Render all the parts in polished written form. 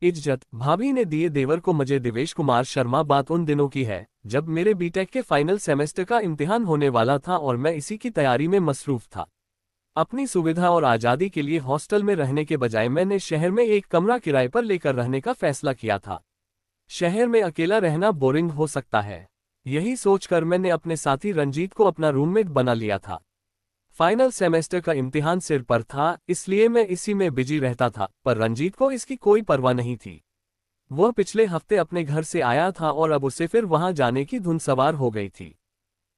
इज्जत भाभी ने दिए देवर को मुझे देवेश कुमार शर्मा। बात उन दिनों की है जब मेरे बीटेक के फाइनल सेमेस्टर का इम्तिहान होने वाला था और मैं इसी की तैयारी में मसरूफ था। अपनी सुविधा और आज़ादी के लिए हॉस्टल में रहने के बजाय मैंने शहर में एक कमरा किराए पर लेकर रहने का फैसला किया था। शहर में अकेला रहना बोरिंग हो सकता है, यही सोचकर मैंने अपने साथी रंजीत को अपना रूममेट बना लिया था। फाइनल सेमेस्टर का इम्तिहान सिर पर था, इसलिए मैं इसी में बिजी रहता था, पर रंजीत को इसकी कोई परवाह नहीं थी। वह पिछले हफ्ते अपने घर से आया था और अब उसे फिर वहां जाने की धुन सवार हो गई थी।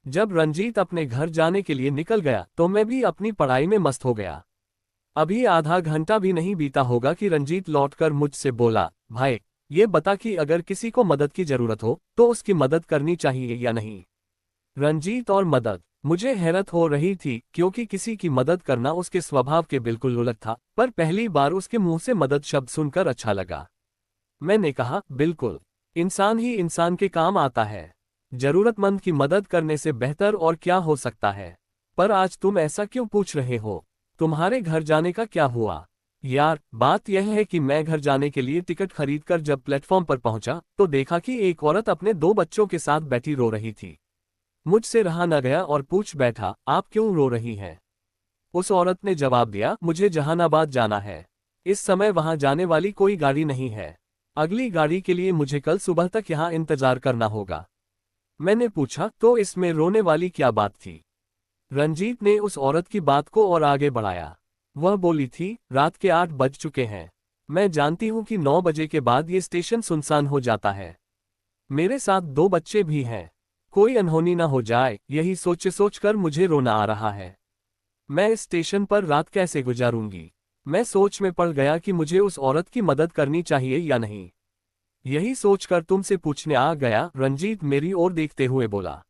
जब रंजीत अपने घर जाने के लिए निकल गया तो मैं भी अपनी पढ़ाई में मस्त हो गया। अभी आधा घंटा भी नहीं बीता होगा कि रंजीत लौटकर मुझसे बोला, भाई ये बता कि अगर किसी को मदद की जरूरत हो तो उसकी मदद करनी चाहिए या नहीं। रंजीत और मदद, मुझे हैरत हो रही थी क्योंकि किसी की मदद करना उसके स्वभाव के बिल्कुल उलट था, पर पहली बार उसके मुंह से मदद शब्द सुनकर अच्छा लगा। मैंने कहा, बिल्कुल, इंसान ही इंसान के काम आता है। जरूरतमंद की मदद करने से बेहतर और क्या हो सकता है। पर आज तुम ऐसा क्यों पूछ रहे हो? तुम्हारे घर जाने का क्या हुआ? यार, बात यह है कि मैं घर जाने के लिए टिकट खरीदकर जब प्लेटफॉर्म पर पहुंचा तो देखा कि एक औरत अपने 2 बच्चों के साथ बैठी रो रही थी। मुझसे रहा न गया और पूछ बैठा, आप क्यों रो रही हैं? उस औरत ने जवाब दिया, मुझे जहानाबाद जाना है। इस समय वहां जाने वाली कोई गाड़ी नहीं है। अगली गाड़ी के लिए मुझे कल सुबह तक यहाँ इंतजार करना होगा। मैंने पूछा, तो इसमें रोने वाली क्या बात थी? रंजीत ने उस औरत की बात को और आगे बढ़ाया। वह बोली थी, रात के 8 बज चुके हैं। मैं जानती हूँ कि 9 बजे के बाद ये स्टेशन सुनसान हो जाता है। मेरे साथ 2 बच्चे भी हैं। कोई अनहोनी न हो जाए, यही सोच कर मुझे रोना आ रहा है। मैं इस स्टेशन पर रात कैसे गुजारूंगी? मैं सोच में पड़ गया कि मुझे उस औरत की मदद करनी चाहिए या नहीं। यही सोचकर तुमसे पूछने आ गया। रंजीत मेरी ओर देखते हुए बोला,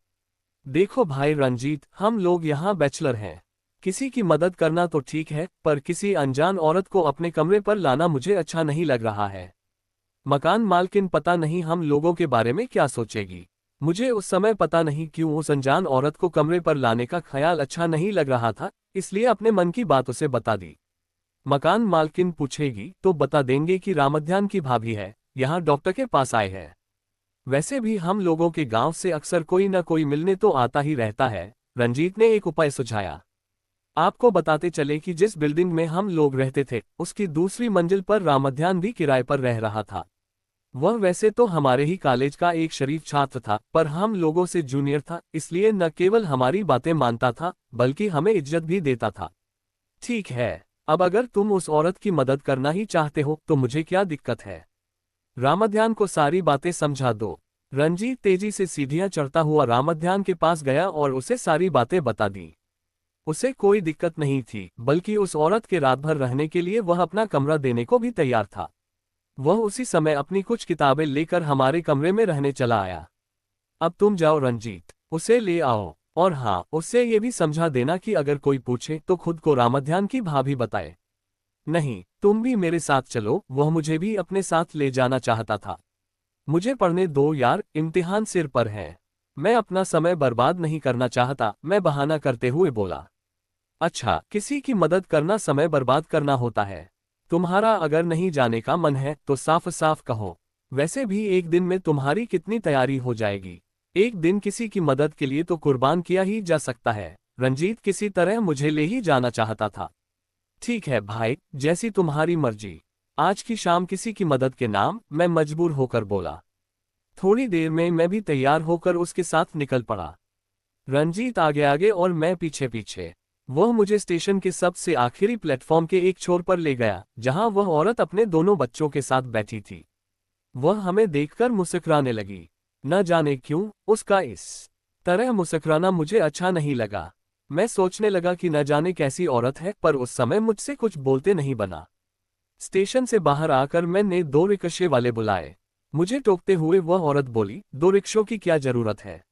देखो भाई रंजीत, हम लोग यहाँ बैचलर हैं। किसी की मदद करना तो ठीक है, पर किसी अनजान औरत को अपने कमरे पर लाना मुझे अच्छा नहीं लग रहा है। मकान मालकिन पता नहीं हम लोगों के बारे में क्या सोचेगी। मुझे उस समय पता नहीं क्यों उस अनजान औरत को कमरे पर लाने का ख्याल अच्छा नहीं लग रहा था, इसलिए अपने मन की बात उसे बता दी। मकान मालकिन पूछेगी तो बता देंगे कि रामध्यान की भाभी है, यहाँ डॉक्टर के पास आए हैं। वैसे भी हम लोगों के गांव से अक्सर कोई न कोई मिलने तो आता ही रहता है। रंजीत ने एक उपाय सुझाया। आपको बताते चले कि जिस बिल्डिंग में हम लोग रहते थे उसकी दूसरी मंजिल पर रामध्यान भी किराए पर रह रहा था। वह वैसे तो हमारे ही कॉलेज का एक शरीफ छात्र था, पर हम लोगों से जूनियर था, इसलिए न केवल हमारी बातें मानता था बल्कि हमें इज्जत भी देता था। ठीक है, अब अगर तुम उस औरत की मदद करना ही चाहते हो तो मुझे क्या दिक्कत है? रामध्यान को सारी बातें समझा दो। रंजीत तेजी से सीढ़ियां चढ़ता हुआ रामध्यान के पास गया और उसे सारी बातें बता दी। उसे कोई दिक्कत नहीं थी, बल्कि उस औरत के रात भर रहने के लिए वह अपना कमरा देने को भी तैयार था। वह उसी समय अपनी कुछ किताबें लेकर हमारे कमरे में रहने चला आया। अब तुम जाओ रंजीत, उसे ले आओ, और हाँ, उससे ये भी समझा देना कि अगर कोई पूछे तो खुद को रामध्यान की भाभी बताए। नहीं, तुम भी मेरे साथ चलो, वह मुझे भी अपने साथ ले जाना चाहता था। मुझे पढ़ने दो यार, इम्तिहान सिर पर है। मैं अपना समय बर्बाद नहीं करना चाहता, मैं बहाना करते हुए बोला। अच्छा, किसी की मदद करना समय बर्बाद करना होता है? तुम्हारा अगर नहीं जाने का मन है तो साफ साफ कहो। वैसे भी एक दिन में तुम्हारी कितनी तैयारी हो जाएगी। एक दिन किसी की मदद के लिए तो कुर्बान किया ही जा सकता है। रंजीत किसी तरह मुझे ले ही जाना चाहता था। ठीक है भाई, जैसी तुम्हारी मर्जी। आज की शाम किसी की मदद के नाम, मैं मजबूर होकर बोला। थोड़ी देर में मैं भी तैयार होकर उसके साथ निकल पड़ा। रंजीत आगे आगे और मैं पीछे पीछे। वह मुझे स्टेशन के सबसे आखिरी प्लेटफॉर्म के एक छोर पर ले गया, जहां वह औरत अपने दोनों बच्चों के साथ बैठी थी। वह हमें देखकर मुस्कुराने लगी। न जाने क्यों, उसका इस तरह मुस्कुराना मुझे अच्छा नहीं लगा। मैं सोचने लगा कि न जाने कैसी औरत है, पर उस समय मुझसे कुछ बोलते नहीं बना। स्टेशन से बाहर आकर मैंने 2 रिक्शे वाले बुलाए। मुझे टोकते हुए वह औरत बोली, 2 रिक्शों की क्या जरूरत है?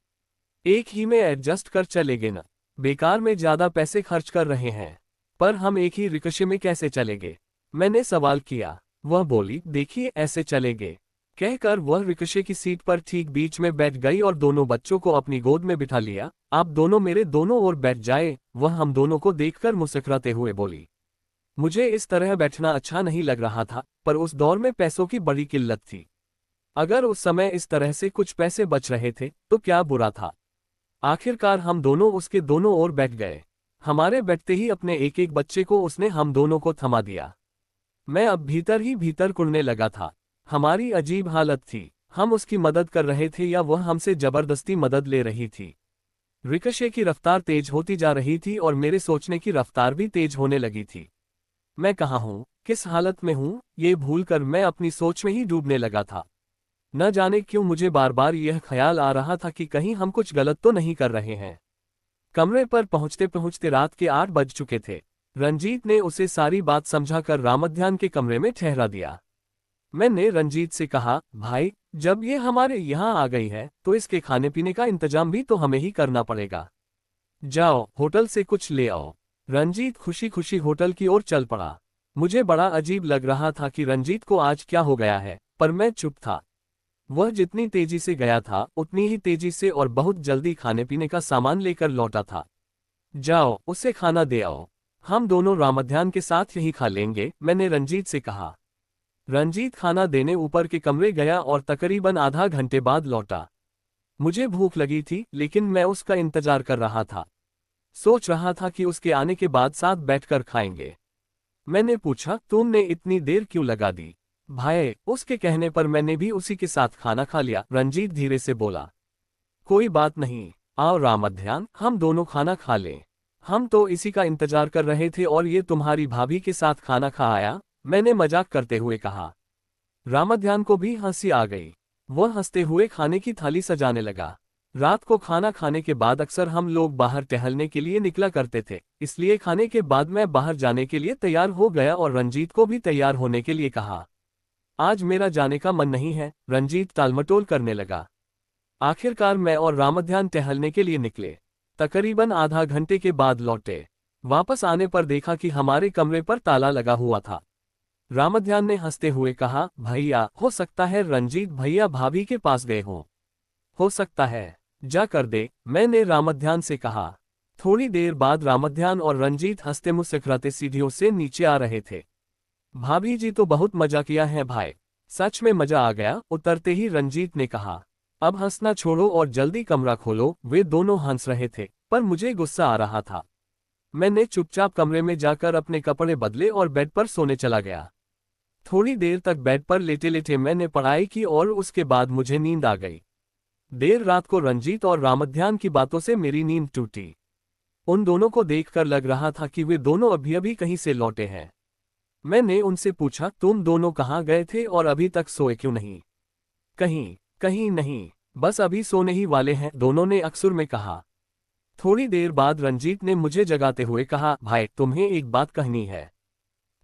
एक ही में एडजस्ट कर चलेंगे न? बेकार में ज्यादा पैसे खर्च कर रहे हैं। पर हम एक ही रिक्शे में कैसे चलेंगे? मैंने सवाल किया। वह बोली, देखिए ऐसे चलेंगे। कहकर वह रिक्शे की सीट पर ठीक बीच में बैठ गई और दोनों बच्चों को अपनी गोद में बिठा लिया। आप दोनों मेरे दोनों ओर बैठ जाए। वह हम दोनों को देखकर मुस्कुराते हुए बोली। मुझे इस तरह बैठना अच्छा नहीं लग रहा था, पर उस दौर में पैसों की बड़ी किल्लत थी। अगर उस समय इस तरह से कुछ पैसे बच रहे थे तो क्या बुरा था। आखिरकार हम दोनों उसके दोनों ओर बैठ गए। हमारे बैठते ही अपने एक एक बच्चे को उसने हम दोनों को थमा दिया। मैं अब भीतर ही भीतर कुड़ने लगा था। हमारी अजीब हालत थी। हम उसकी मदद कर रहे थे या वह हमसे जबरदस्ती मदद ले रही थी। रिकशे की रफ्तार तेज होती जा रही थी और मेरे सोचने की रफ्तार भी तेज होने लगी थी। मैं कहाँ हूँ, किस हालत में हूँ, ये भूलकर मैं अपनी सोच में ही डूबने लगा था। न जाने क्यों मुझे बार बार यह ख्याल आ रहा था कि कहीं हम कुछ गलत तो नहीं कर रहे हैं। कमरे पर पहुंचते पहुंचते रात के 8 बज चुके थे। रंजीत ने उसे सारी बात समझाकर रामध्यान के कमरे में ठहरा दिया। मैंने रंजीत से कहा, भाई, जब ये हमारे यहाँ आ गई है तो इसके खाने पीने का इंतजाम भी तो हमें ही करना पड़ेगा। जाओ, होटल से कुछ ले आओ। रंजीत खुशी खुशी होटल की ओर चल पड़ा। मुझे बड़ा अजीब लग रहा था कि रंजीत को आज क्या हो गया है, पर मैं चुप था। वह जितनी तेजी से गया था उतनी ही तेजी से और बहुत जल्दी खाने पीने का सामान लेकर लौटा था। जाओ, उसे खाना दे आओ। हम दोनों रामध्यान के साथ यही खा लेंगे, मैंने रंजीत से कहा। रंजीत खाना देने ऊपर के कमरे गया और तकरीबन आधा घंटे बाद लौटा। मुझे भूख लगी थी, लेकिन मैं उसका इंतजार कर रहा था। सोच रहा था कि उसके आने के बाद साथ बैठकर खाएंगे। मैंने पूछा, तुमने इतनी देर क्यों लगा दी? भाई, उसके कहने पर मैंने भी उसी के साथ खाना खा लिया, रंजीत धीरे से बोला। कोई बात नहीं, आओ रामध्यान, हम दोनों खाना खा लें। हम तो इसी का इंतजार कर रहे थे और ये तुम्हारी भाभी के साथ खाना खा आया, मैंने मजाक करते हुए कहा। रामध्यान को भी हंसी आ गई। वह हंसते हुए खाने की थाली सजाने लगा। रात को खाना खाने के बाद अक्सर हम लोग बाहर टहलने के लिए निकला करते थे, इसलिए खाने के बाद मैं बाहर जाने के लिए तैयार हो गया और रंजीत को भी तैयार होने के लिए कहा। आज मेरा जाने का मन नहीं है, रंजीत टालमटोल करने लगा। आखिरकार मैं और रामध्यान टहलने के लिए निकले। तकरीबन आधा घंटे के बाद लौटे। वापस आने पर देखा कि हमारे कमरे पर ताला लगा हुआ था। रामध्यान ने हंसते हुए कहा, भैया, हो सकता है रंजीत भैया भाभी के पास गए हों। हो सकता है, जा कर दे, मैंने रामध्यान से कहा। थोड़ी देर बाद रामध्यान और रंजीत हंसते मुस्कुराते सीढ़ियों से नीचे आ रहे थे। भाभी जी तो बहुत मजा किया है भाई, सच में मजा आ गया, उतरते ही रंजीत ने कहा। अब हंसना छोड़ो और जल्दी कमरा खोलो। वे दोनों हंस रहे थे, पर मुझे गुस्सा आ रहा था। मैंने चुपचाप कमरे में जाकर अपने कपड़े बदले और बेड पर सोने चला गया। थोड़ी देर तक बेड पर लेटे लेटे मैंने पढ़ाई की और उसके बाद मुझे नींद आ गई। देर रात को रंजीत और रामध्यान की बातों से मेरी नींद टूटी। उन दोनों को देखकर लग रहा था कि वे दोनों अभी अभी कहीं से लौटे हैं। मैंने उनसे पूछा, तुम दोनों कहाँ गए थे और अभी तक सोए क्यों नहीं? कहीं नहीं, बस अभी सोने ही वाले हैं, दोनों ने अक्सर में कहा। थोड़ी देर बाद रंजीत ने मुझे जगाते हुए कहा, भाई, तुम्हें एक बात कहनी है।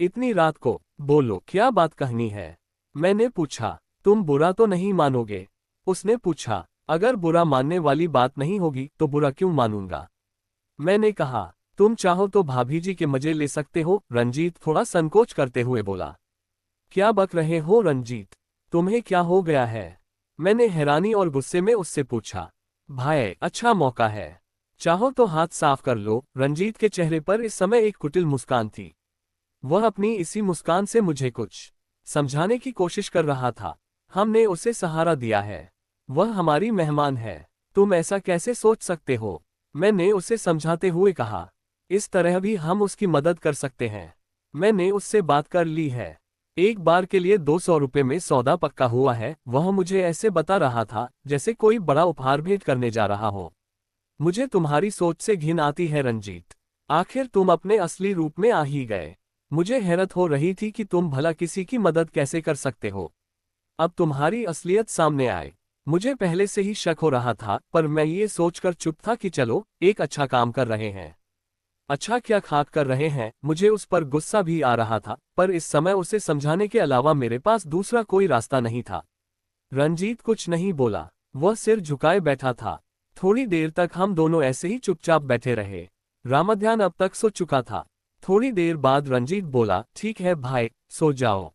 इतनी रात को? बोलो, क्या बात कहनी है? मैंने पूछा। तुम बुरा तो नहीं मानोगे? उसने पूछा। अगर बुरा मानने वाली बात नहीं होगी तो बुरा क्यों मानूंगा? मैंने कहा। तुम चाहो तो भाभी जी के मजे ले सकते हो, रंजीत थोड़ा संकोच करते हुए बोला। क्या बक रहे हो रंजीत? तुम्हें क्या हो गया है? मैंने हैरानी और गुस्से में उससे पूछा। भाई, अच्छा मौका है, चाहो तो हाथ साफ कर लो। रंजीत के चेहरे पर इस समय एक कुटिल मुस्कान थी। वह अपनी इसी मुस्कान से मुझे कुछ समझाने की कोशिश कर रहा था। हमने उसे सहारा दिया है, वह हमारी मेहमान है, तुम ऐसा कैसे सोच सकते हो? मैंने उसे समझाते हुए कहा। इस तरह भी हम उसकी मदद कर सकते हैं। मैंने उससे बात कर ली है। एक बार के लिए 200 रुपये में सौदा पक्का हुआ है। वह मुझे ऐसे बता रहा था जैसे कोई बड़ा उपहार भेंट करने जा रहा हो। मुझे तुम्हारी सोच से घिन आती है रंजीत। आखिर तुम अपने असली रूप में आ ही गए। मुझे हैरत हो रही थी कि तुम भला किसी की मदद कैसे कर सकते हो। अब तुम्हारी असलियत सामने आए। मुझे पहले से ही शक हो रहा था, पर मैं ये सोचकर चुप था कि चलो, एक अच्छा काम कर रहे हैं। अच्छा क्या खाक कर रहे हैं? मुझे उस पर गुस्सा भी आ रहा था, पर इस समय उसे समझाने के अलावा मेरे पास दूसरा कोई रास्ता नहीं था। रंजीत कुछ नहीं बोला, वह सिर झुकाए बैठा था। थोड़ी देर तक हम दोनों ऐसे ही चुपचाप बैठे रहे। रामध्यान अब तक सो चुका था। थोड़ी देर बाद रंजीत बोला, ठीक है भाई, सो जाओ,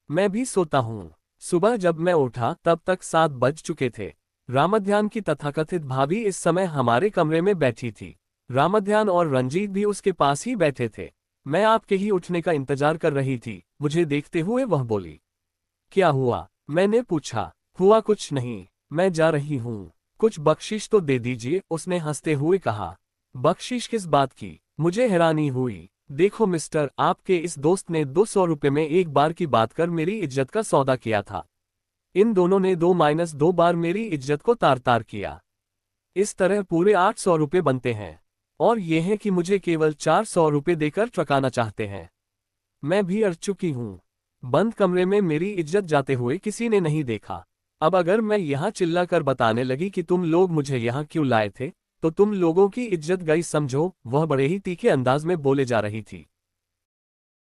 मैं भी सोता हूँ। सुबह जब मैं उठा तब तक 7 बज चुके थे। रामध्यान की तथाकथित भाभी इस समय हमारे कमरे में बैठी थी। रामध्यान और रंजीत भी उसके पास ही बैठे थे। मैं आपके ही उठने का इंतजार कर रही थी। मुझे देखते हुए वह बोली। क्या हुआ? मैंने पूछा। हुआ कुछ नहीं, मैं जा रही हूँ। कुछ बख्शिश तो दे दीजिए, उसने हंसते हुए कहा। बख्शिश किस बात की? मुझे हैरानी हुई। देखो मिस्टर, आपके इस दोस्त ने 200 रुपये में एक बार की बात कर मेरी इज्जत का सौदा किया था। इन दोनों ने 2-2 बार मेरी इज्जत को तार तार किया। इस तरह पूरे 800 रुपये बनते हैं। और ये है कि मुझे केवल 400 रुपये देकर ट्रकाना चाहते हैं। मैं भी अड़ चुकी हूँ। बंद कमरे में मेरी इज्जत जाते हुए किसी ने नहीं देखा। अब अगर मैं यहाँ चिल्लाकर बताने लगी कि तुम लोग मुझे यहाँ क्यों लाए थे, तो तुम लोगों की इज्जत गई समझो। वह बड़े ही तीखे अंदाज में बोले जा रही थी।